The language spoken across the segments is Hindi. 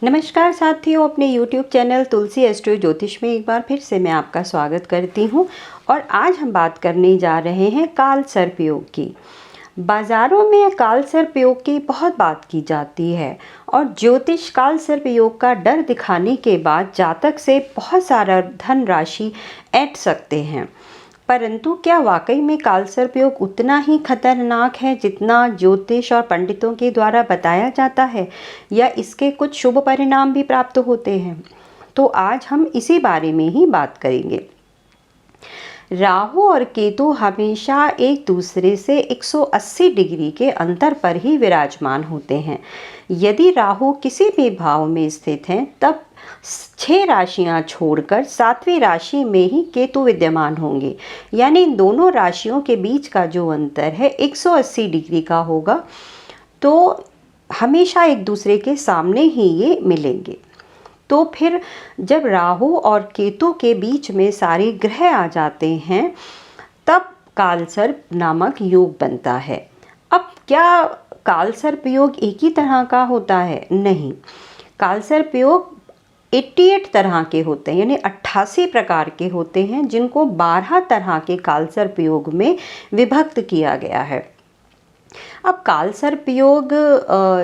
नमस्कार साथियों, अपने YouTube चैनल तुलसी एस्ट्रो ज्योतिष में एक बार फिर से मैं आपका स्वागत करती हूं। और आज हम बात करने जा रहे हैं काल सर्प योग की। बाज़ारों में काल सर्प योग की बहुत बात की जाती है और ज्योतिष काल सर्प योग का डर दिखाने के बाद जातक से बहुत सारा धन राशि ऐंठ सकते हैं। परंतु क्या वाकई में काल सर्प योग उतना ही खतरनाक है जितना ज्योतिष और पंडितों के द्वारा बताया जाता है, या इसके कुछ शुभ परिणाम भी प्राप्त होते हैं? तो आज हम इसी बारे में ही बात करेंगे। राहु और केतु हमेशा एक दूसरे से 180 डिग्री के अंतर पर ही विराजमान होते हैं। यदि राहु किसी भी भाव में स्थित हैं, तब 6 राशियां छोड़कर 7वीं राशि में ही केतु विद्यमान होंगे। यानी इन दोनों राशियों के बीच का जो अंतर है 180 डिग्री का होगा। तो हमेशा एक दूसरे के सामने ही ये मिलेंगे। तो फिर जब राहु और केतु के बीच में सारे ग्रह आ जाते हैं, तब कालसर्प नामक योग बनता है। अब क्या कालसर्प योग एक ही तरह का होता है? नहीं, कालसर्प योग 88 तरह के होते हैं, यानी 88 प्रकार के होते हैं, जिनको 12 तरह के कालसर्प योग में विभक्त किया गया है। अब कालसर्प योग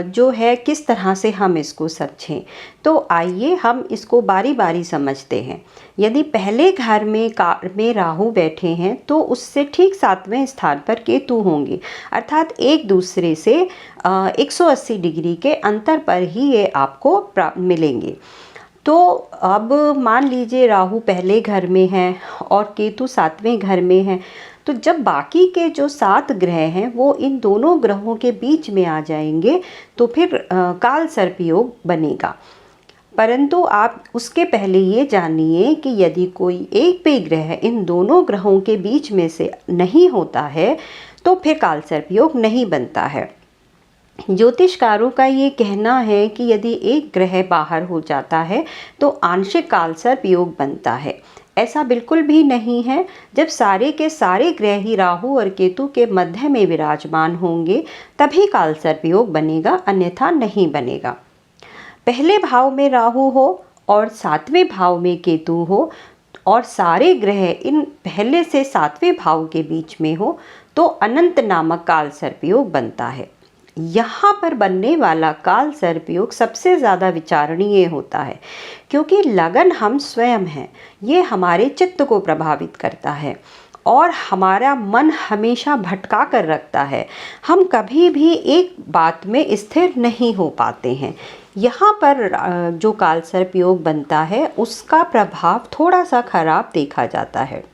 जो है, किस तरह से हम इसको समझें, तो आइए हम इसको बारी बारी समझते हैं। यदि पहले घर में राहु बैठे हैं, तो उससे ठीक 7वें स्थान पर केतु होंगे, अर्थात एक दूसरे से 180 डिग्री के अंतर पर ही ये आपको मिलेंगे। तो अब मान लीजिए राहु पहले घर में है और केतु 7वें घर में है, तो जब बाकी के जो 7 ग्रह हैं वो इन दोनों ग्रहों के बीच में आ जाएंगे, तो फिर काल सर्प योग बनेगा। परंतु आप उसके पहले ये जानिए कि यदि कोई एक भी ग्रह इन दोनों ग्रहों के बीच में से नहीं होता है, तो फिर काल सर्प योग नहीं बनता है। ज्योतिषकारों का ये कहना है कि यदि एक ग्रह बाहर हो जाता है तो आंशिक कालसर्प योग बनता है। ऐसा बिल्कुल भी नहीं है। जब सारे के सारे ग्रह ही राहु और केतु के मध्य में विराजमान होंगे, तभी कालसर्प योग बनेगा, अन्यथा नहीं बनेगा। पहले भाव में राहु हो और 7वें भाव में केतु हो और सारे ग्रह इन पहले से 7वें भाव के बीच में हो, तो अनंत नामक कालसर्प योग बनता है। यहाँ पर बनने वाला काल सर्प योग सबसे ज़्यादा विचारणीय होता है, क्योंकि लगन हम स्वयं हैं। ये हमारे चित्त को प्रभावित करता है और हमारा मन हमेशा भटका कर रखता है। हम कभी भी एक बात में स्थिर नहीं हो पाते हैं। यहाँ पर जो काल सर्प योग बनता है, उसका प्रभाव थोड़ा सा खराब देखा जाता है,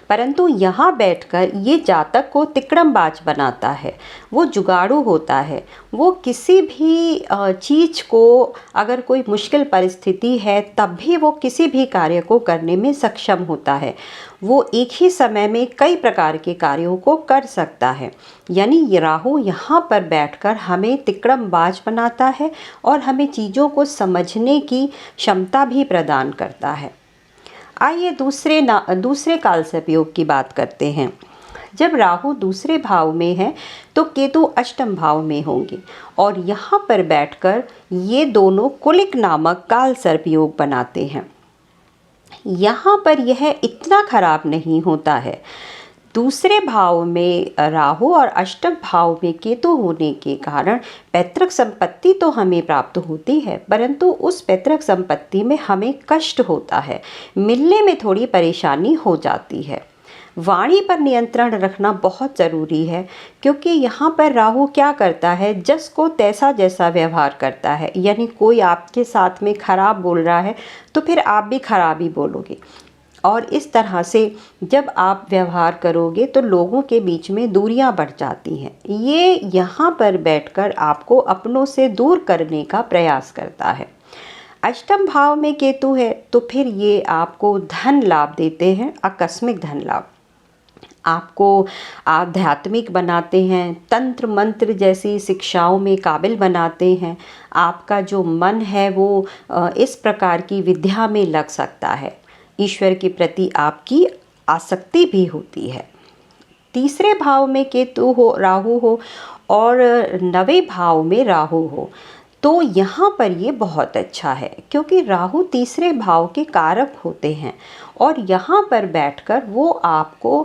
परंतु यहाँ बैठकर ये जातक को तिकड़मबाज बनाता है। वो जुगाड़ू होता है। वो किसी भी चीज़ को, अगर कोई मुश्किल परिस्थिति है, तब भी वो किसी भी कार्य को करने में सक्षम होता है। वो एक ही समय में कई प्रकार के कार्यों को कर सकता है। यानी ये राहु यहाँ पर बैठकर हमें तिकड़मबाज बनाता है और हमें चीज़ों को समझने की क्षमता भी प्रदान करता है। आइए दूसरे कालसर्प योग की बात करते हैं। जब राहु दूसरे भाव में है, तो केतु अष्टम भाव में होंगे और यहाँ पर बैठकर ये दोनों कुलिक नामक कालसर्प योग बनाते हैं। यहाँ पर यह इतना खराब नहीं होता है। दूसरे भाव में राहु और अष्टम भाव में केतु होने के कारण पैतृक संपत्ति तो हमें प्राप्त होती है, परंतु उस पैतृक संपत्ति में हमें कष्ट होता है, मिलने में थोड़ी परेशानी हो जाती है। वाणी पर नियंत्रण रखना बहुत ज़रूरी है, क्योंकि यहाँ पर राहु क्या करता है, जस को तैसा जैसा व्यवहार करता है। यानी कोई आपके साथ में खराब बोल रहा है, तो फिर आप भी खराब ही बोलोगे, और इस तरह से जब आप व्यवहार करोगे तो लोगों के बीच में दूरियां बढ़ जाती हैं। ये यहाँ पर बैठकर आपको अपनों से दूर करने का प्रयास करता है। अष्टम भाव में केतु है, तो फिर ये आपको धन लाभ देते हैं, आकस्मिक धन लाभ। आपको आध्यात्मिक बनाते हैं, तंत्र मंत्र जैसी शिक्षाओं में काबिल बनाते हैं। आपका जो मन है वो इस प्रकार की विद्या में लग सकता है। ईश्वर के प्रति आपकी आसक्ति भी होती है। तीसरे भाव में केतु हो, राहु हो और 9वें भाव में राहु हो, तो यहाँ पर ये बहुत अच्छा है, क्योंकि राहु तीसरे भाव के कारक होते हैं और यहाँ पर बैठकर वो आपको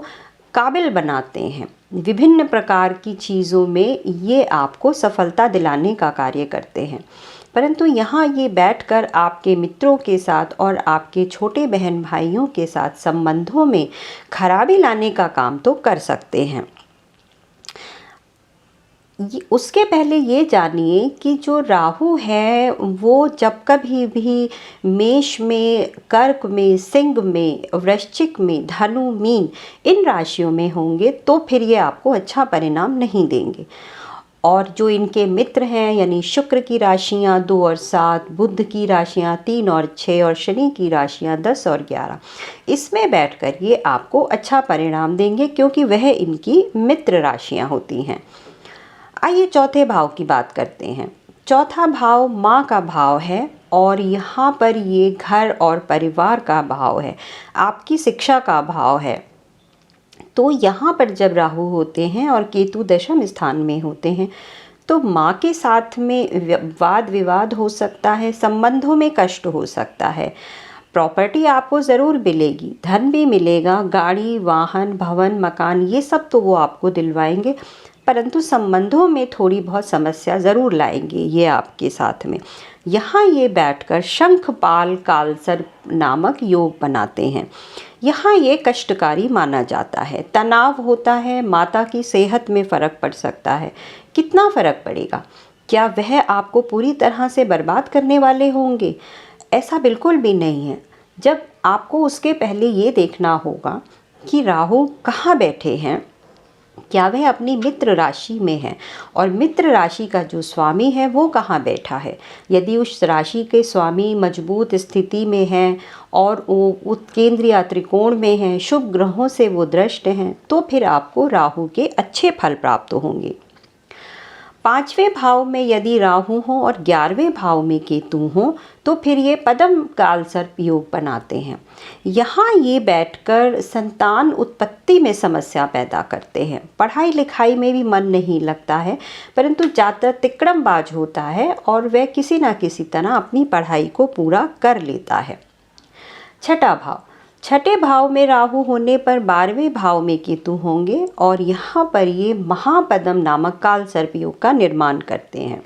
काबिल बनाते हैं। विभिन्न प्रकार की चीज़ों में ये आपको सफलता दिलाने का कार्य करते हैं। परंतु यहाँ ये बैठकर आपके मित्रों के साथ और आपके छोटे बहन भाइयों के साथ संबंधों में खराबी लाने का काम तो कर सकते हैं। उसके पहले ये जानिए कि जो राहु है वो जब कभी भी मेष में, कर्क में, सिंह में, वृश्चिक में, धनु, मीन इन राशियों में होंगे तो फिर ये आपको अच्छा परिणाम नहीं देंगे। और जो इनके मित्र हैं यानी शुक्र की राशियाँ 2 और 7, बुध की राशियाँ 3 और 6 और शनि की राशियाँ 10 और 11, इसमें बैठकर ये आपको अच्छा परिणाम देंगे, क्योंकि वह इनकी मित्र राशियाँ होती हैं। आइए चौथे भाव की बात करते हैं। चौथा भाव माँ का भाव है और यहाँ पर ये घर और परिवार का भाव है, आपकी शिक्षा का भाव है। तो यहाँ पर जब राहु होते हैं और केतु दशम स्थान में होते हैं तो माँ के साथ में वाद विवाद हो सकता है, संबंधों में कष्ट हो सकता है। प्रॉपर्टी आपको ज़रूर मिलेगी, धन भी मिलेगा, गाड़ी, वाहन, भवन, मकान ये सब तो वो आपको दिलवाएंगे, परंतु संबंधों में थोड़ी बहुत समस्या ज़रूर लाएंगे ये आपके साथ में। यहाँ ये बैठकर शंखपाल कालसर्प नामक योग बनाते हैं। यहाँ ये कष्टकारी माना जाता है, तनाव होता है, माता की सेहत में फ़र्क पड़ सकता है। कितना फ़र्क पड़ेगा? क्या वह आपको पूरी तरह से बर्बाद करने वाले होंगे? ऐसा बिल्कुल भी नहीं है। जब आपको उसके पहले ये देखना होगा कि राहु कहाँ बैठे हैं, क्या वह अपनी मित्र राशि में है और मित्र राशि का जो स्वामी है वो कहाँ बैठा है। यदि उस राशि के स्वामी मजबूत स्थिति में हैं और वो उत्केंद्र या त्रिकोण में हैं, शुभ ग्रहों से वो दृष्ट हैं, तो फिर आपको राहु के अच्छे फल प्राप्त होंगे। 5वें भाव में यदि राहु हो और 11वें भाव में केतु हो तो फिर ये पद्म काल सर्प योग बनाते हैं। यहाँ ये बैठकर संतान उत्पत्ति में समस्या पैदा करते हैं। पढ़ाई लिखाई में भी मन नहीं लगता है, परंतु ज़्यादा तिकड़मबाज होता है और वह किसी न किसी तरह अपनी पढ़ाई को पूरा कर लेता है। छठा भाव, छठे भाव में राहु होने पर 12वें भाव में केतु होंगे और यहाँ पर ये महापद्म नामक काल सर्प योग का निर्माण करते हैं।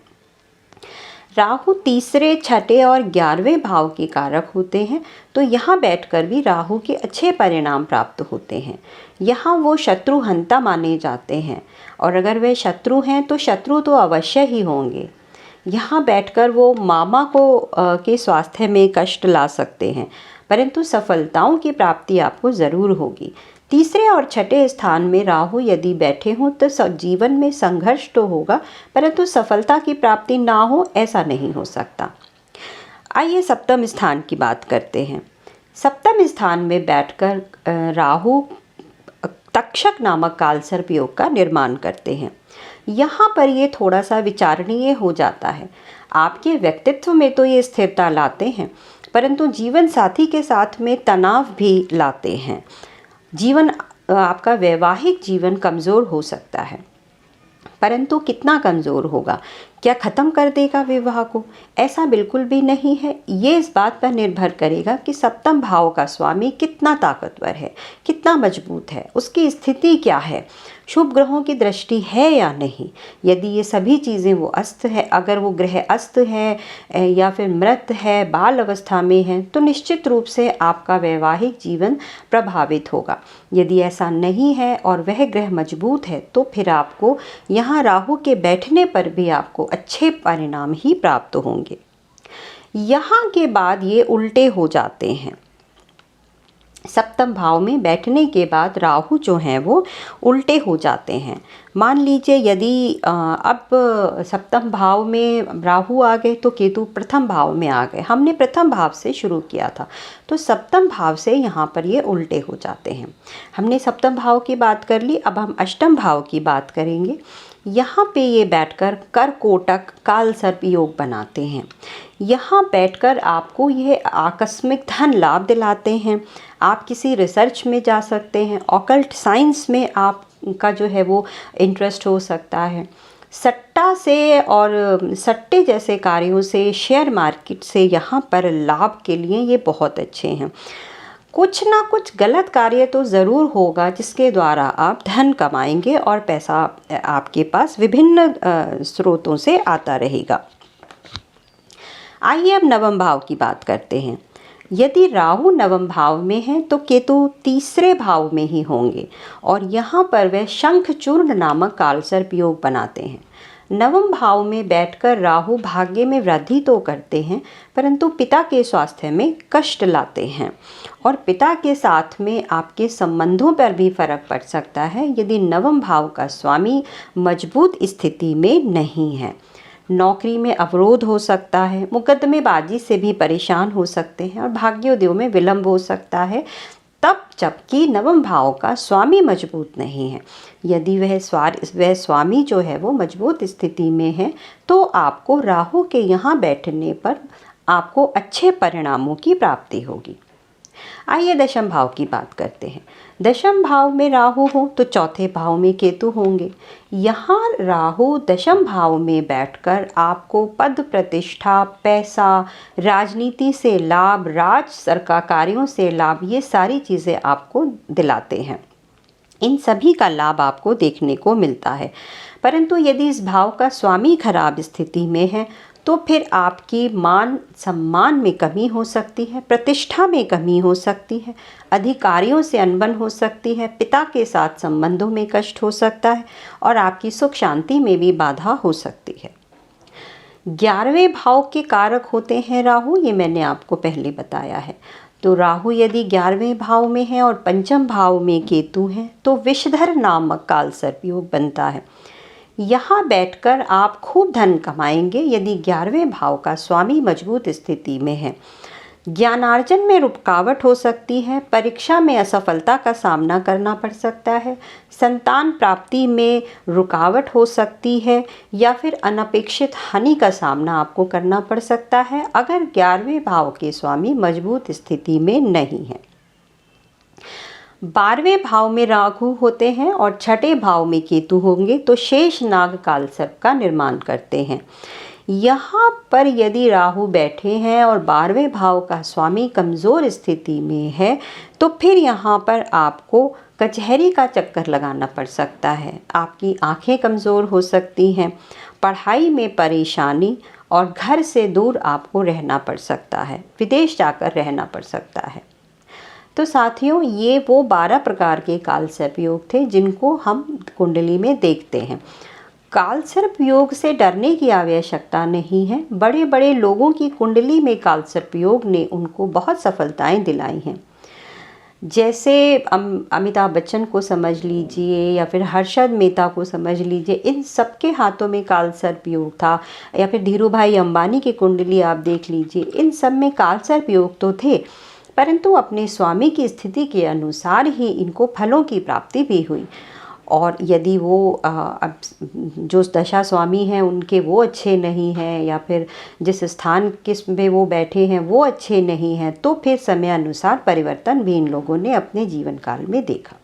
राहु तीसरे, छठे और 11वें भाव के कारक होते हैं, तो यहाँ बैठकर भी राहु के अच्छे परिणाम प्राप्त होते हैं। यहाँ वो शत्रुहंता माने जाते हैं और अगर वे शत्रु हैं तो शत्रु तो अवश्य ही होंगे। यहाँ बैठकर वो मामा को के स्वास्थ्य में कष्ट ला सकते हैं, परंतु सफलताओं की प्राप्ति आपको ज़रूर होगी। तीसरे और छठे स्थान में राहु यदि बैठे हों तो जीवन में संघर्ष तो होगा, परंतु सफलता की प्राप्ति ना हो ऐसा नहीं हो सकता। आइए सप्तम स्थान की बात करते हैं। सप्तम स्थान में बैठकर राहु तक्षक नामक कालसर्प योग का निर्माण करते हैं। यहाँ पर ये थोड़ा सा विचारणीय हो जाता है। आपके व्यक्तित्व में तो ये स्थिरता लाते हैं, परंतु जीवन साथी के साथ में तनाव भी लाते हैं। आपका वैवाहिक जीवन कमज़ोर हो सकता है, परंतु कितना कमज़ोर होगा? क्या ख़त्म कर देगा विवाह को? ऐसा बिल्कुल भी नहीं है। ये इस बात पर निर्भर करेगा कि सप्तम भाव का स्वामी कितना ताकतवर है, कितना मजबूत है, उसकी स्थिति क्या है, शुभ ग्रहों की दृष्टि है या नहीं। यदि ये सभी चीज़ें वो अस्त है, अगर वो ग्रह अस्त है या फिर मृत है, बाल अवस्था में है, तो निश्चित रूप से आपका वैवाहिक जीवन प्रभावित होगा। यदि ऐसा नहीं है और वह ग्रह मजबूत है तो फिर आपको यहाँ राहु के बैठने पर भी आपको अच्छे परिणाम ही प्राप्त होंगे। यहाँ के बाद ये उल्टे हो जाते हैं। सप्तम भाव में बैठने के बाद राहु जो हैं वो उल्टे हो जाते हैं। मान लीजिए यदि अब सप्तम भाव में राहु आ गए तो केतु प्रथम भाव में आ गए। हमने प्रथम भाव से शुरू किया था, तो सप्तम भाव से यहाँ पर ये उल्टे हो जाते हैं। हमने सप्तम भाव की बात कर ली, अब हम अष्टम भाव की बात करेंगे। यहाँ पे ये बैठकर करकोटक काल सर्प योग बनाते हैं। यहाँ बैठकर आपको यह आकस्मिक धन लाभ दिलाते हैं। आप किसी रिसर्च में जा सकते हैं, ऑकल्ट साइंस में आपका जो है वो इंटरेस्ट हो सकता है। सट्टा से और सट्टे जैसे कार्यों से, शेयर मार्केट से यहाँ पर लाभ के लिए ये बहुत अच्छे हैं। कुछ ना कुछ गलत कार्य तो ज़रूर होगा जिसके द्वारा आप धन कमाएंगे और पैसा आपके पास विभिन्न स्रोतों से आता रहेगा। आइए अब नवम भाव की बात करते हैं। यदि राहु नवम भाव में है तो केतु तीसरे भाव में ही होंगे और यहाँ पर वह शंखचूर्ण नामक कालसर्प योग बनाते हैं। नवम भाव में बैठकर राहु भाग्य में वृद्धि तो करते हैं परंतु पिता के स्वास्थ्य में कष्ट लाते हैं और पिता के साथ में आपके संबंधों पर भी फर्क पड़ सकता है यदि नवम भाव का स्वामी मजबूत स्थिति में नहीं है। नौकरी में अवरोध हो सकता है, मुकदमेबाजी से भी परेशान हो सकते हैं और भाग्योदय में विलंब हो सकता है तब जबकि नवम भाव का स्वामी मजबूत नहीं है। यदि वह स्वामी जो है वो मजबूत स्थिति में है तो आपको राहु के यहाँ बैठने पर आपको अच्छे परिणामों की प्राप्ति होगी। आइए दशम भाव की बात करते हैं। दशम भाव में राहु हो तो चौथे भाव में केतु होंगे। यहाँ राहु दशम भाव में बैठकर आपको पद प्रतिष्ठा, पैसा, राजनीति से लाभ, राज सरकार कार्यों से लाभ, ये सारी चीज़ें आपको दिलाते हैं। इन सभी का लाभ आपको देखने को मिलता है। परंतु यदि इस भाव का स्वामी खराब स्थिति में है तो फिर आपकी मान सम्मान में कमी हो सकती है, प्रतिष्ठा में कमी हो सकती है, अधिकारियों से अनबन हो सकती है, पिता के साथ संबंधों में कष्ट हो सकता है और आपकी सुख शांति में भी बाधा हो सकती है। 11वें भाव के कारक होते हैं राहु, ये मैंने आपको पहले बताया है। तो राहु यदि 11वें भाव में है और पंचम भाव में केतु है तो विषधर नामक कालसर्प योग बनता है। यहाँ बैठकर आप खूब धन कमाएंगे यदि 11वें भाव का स्वामी मजबूत स्थिति में है। ज्ञानार्जन में रुकावट हो सकती है, परीक्षा में असफलता का सामना करना पड़ सकता है, संतान प्राप्ति में रुकावट हो सकती है या फिर अनपेक्षित हानि का सामना आपको करना पड़ सकता है अगर 11वें भाव के स्वामी मजबूत स्थिति में नहीं है। 12वें भाव में राहु होते हैं और छठे भाव में केतु होंगे तो शेष नाग कालसर्प का निर्माण करते हैं। यहाँ पर यदि राहु बैठे हैं और 12वें भाव का स्वामी कमज़ोर स्थिति में है तो फिर यहाँ पर आपको कचहरी का चक्कर लगाना पड़ सकता है, आपकी आंखें कमज़ोर हो सकती हैं, पढ़ाई में परेशानी और घर से दूर आपको रहना पड़ सकता है, विदेश जाकर रहना पड़ सकता है। तो साथियों, ये वो 12 प्रकार के कालसर्प योग थे जिनको हम कुंडली में देखते हैं। कालसर्प योग से डरने की आवश्यकता नहीं है। बड़े बड़े लोगों की कुंडली में कालसर्प योग ने उनको बहुत सफलताएं दिलाई हैं। जैसे अमिताभ बच्चन को समझ लीजिए या फिर हर्षद मेहता को समझ लीजिए, इन सबके हाथों में कालसर्प योग था। या फिर धीरू भाई अंबानी की कुंडली आप देख लीजिए, इन सब में कालसर्प योग तो थे परंतु अपने स्वामी की स्थिति के अनुसार ही इनको फलों की प्राप्ति भी हुई। और यदि वो अब जो दशा स्वामी हैं उनके वो अच्छे नहीं हैं या फिर जिस स्थान किस में वो बैठे हैं वो अच्छे नहीं हैं तो फिर समय अनुसार परिवर्तन भी इन लोगों ने अपने जीवन काल में देखा।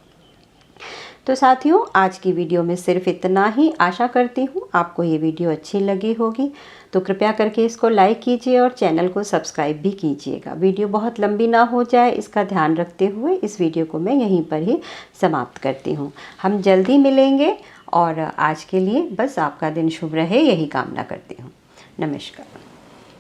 तो साथियों, आज की वीडियो में सिर्फ इतना ही। आशा करती हूँ आपको ये वीडियो अच्छी लगी होगी, तो कृपया करके इसको लाइक कीजिए और चैनल को सब्सक्राइब भी कीजिएगा। वीडियो बहुत लंबी ना हो जाए इसका ध्यान रखते हुए इस वीडियो को मैं यहीं पर ही समाप्त करती हूँ। हम जल्दी मिलेंगे और आज के लिए बस आपका दिन शुभ रहे यही कामना करती हूँ। नमस्कार।